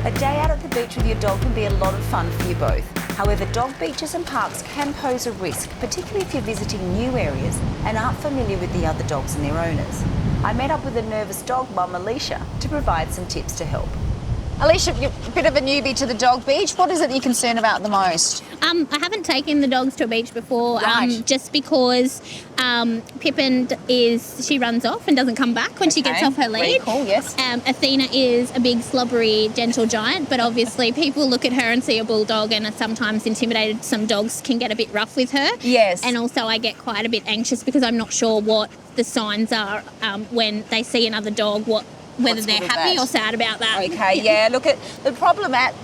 A day out at the beach with your dog can be a lot of fun for you both. However, dog beaches and parks can pose a risk, particularly if you're visiting new areas and aren't familiar with the other dogs and their owners. I met up with a nervous dog mum, Alicia, to provide some tips to help. Alicia, you're a bit of a newbie to the dog beach. What is it you're concerned about the most? I haven't taken the dogs to a beach before, Right. just because Pippin she runs off and doesn't come back when she gets off her lead. Cool, yes. Athena is a big, slobbery, gentle giant, but obviously people look at her and see a bulldog and are sometimes intimidated. Some dogs can get a bit rough with her. Yes. And also I get quite a bit anxious because I'm not sure what the signs are when they see another dog, whether What's they're good with happy that? or sad about that. Okay, yeah. Look, the problem at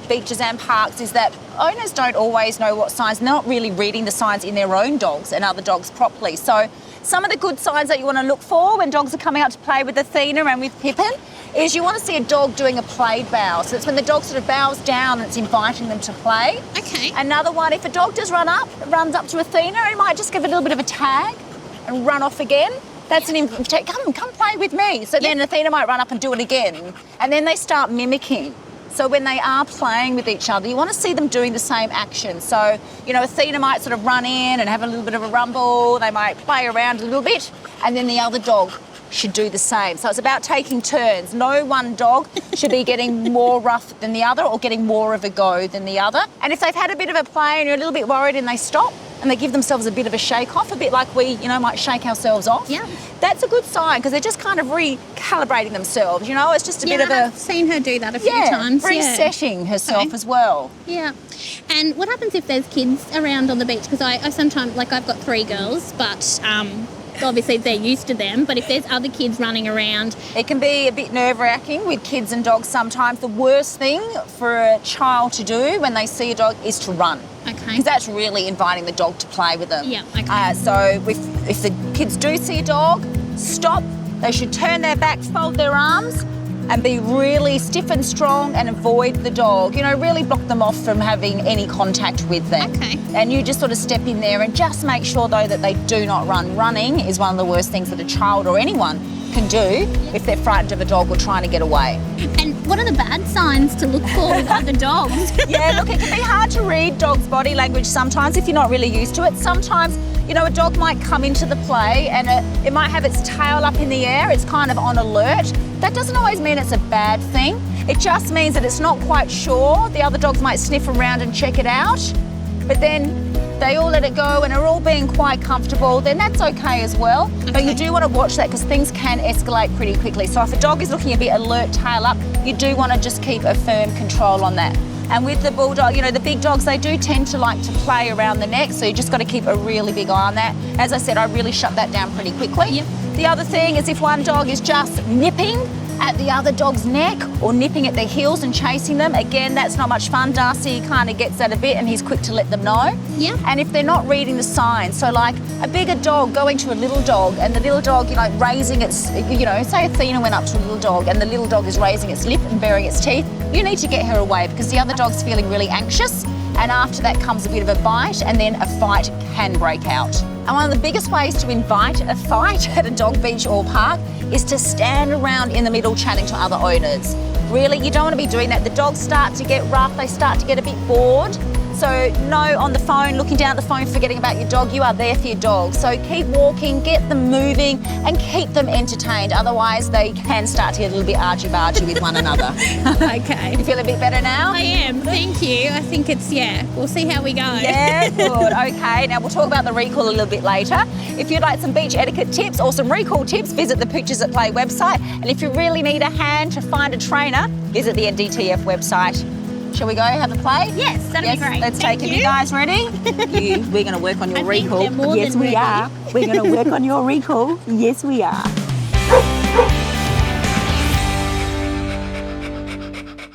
beaches and parks is that owners don't always know what signs. They're not really reading the signs in their own dogs and other dogs properly. So some of the good signs that you want to look for when dogs are coming out to play with Athena and with Pippin is you want to see a dog doing a played bow. So it's when the dog sort of bows down and it's inviting them to play. Okay. Another one, if a dog does runs up to Athena, it might just give a little bit of a tag and run off again. That's an invitation. Come play with me. So then Athena might run up and do it again. And then they start mimicking. So when they are playing with each other, you want to see them doing the same action. So, Athena might sort of run in and have a little bit of a rumble. They might play around a little bit. And then the other dog should do the same. So it's about taking turns. No one dog should be getting more rough than the other or getting more of a go than the other. And if they've had a bit of a play and you're a little bit worried and they stop, and they give themselves a bit of a shake off, a bit like we, might shake ourselves off. Yeah. That's a good sign because they're just kind of recalibrating themselves, It's just a bit of a... I've seen her do that a few times. Resetting herself as well. Yeah. And what happens if there's kids around on the beach? Because I sometimes, I've got 3 girls, but obviously they're used to them. But if there's other kids running around... It can be a bit nerve-wracking with kids and dogs sometimes. The worst thing for a child to do when they see a dog is to run. Okay. Because that's really inviting the dog to play with them. Yeah, okay. So if the kids do see a dog, stop. They should turn their back, fold their arms, and be really stiff and strong and avoid the dog. Really block them off from having any contact with them. Okay. And you just sort of step in there and just make sure, though, that they do not run. Running is one of the worst things that a child or anyone can do if they're frightened of a dog or trying to get away. And what are the bad signs to look for with other dogs? Yeah, look, it can be hard to read dogs' body language sometimes if you're not really used to it. Sometimes, a dog might come into the play and it might have its tail up in the air. It's kind of on alert. That doesn't always mean it's a bad thing. It just means that it's not quite sure. The other dogs might sniff around and check it out, but then they all let it go and are all being quite comfortable, then that's okay as well. Okay. But you do want to watch that because things can escalate pretty quickly. So if a dog is looking a bit alert, tail up, you do want to just keep a firm control on that. And with the bulldog, the big dogs, they do tend to like to play around the neck, so you just got to keep a really big eye on that. As I said, I really shut that down pretty quickly. Yep. The other thing is if one dog is just nipping at the other dog's neck or nipping at their heels and chasing them, again, that's not much fun. Darcy kind of gets that a bit and he's quick to let them know. Yeah. And if they're not reading the signs, so like a bigger dog going to a little dog and the little dog, raising its, say Athena went up to a little dog and the little dog is raising its lip and baring its teeth, you need to get her away because the other dog's feeling really anxious, and after that comes a bit of a bite and then a fight can break out. And one of the biggest ways to invite a fight at a dog beach or park is to stand around in the middle chatting to other owners. Really, you don't want to be doing that. The dogs start to get rough, they start to get a bit bored. So no on the phone, looking down at the phone, forgetting about your dog. You are there for your dog. So keep walking, get them moving and keep them entertained. Otherwise, they can start to get a little bit argy-bargy with one another. Okay. You feel a bit better now? I am, thank you. I think it's, we'll see how we go. Yeah, good. Okay, now we'll talk about the recall a little bit later. If you'd like some beach etiquette tips or some recall tips, visit the Pooches at Play website. And if you really need a hand to find a trainer, visit the NDTF website. Shall we go have a play? Yes, that'd be great. Let's take it. You guys ready? We're going to work on your recall. Yes, we are. We're going to work on your recall. Yes, we are.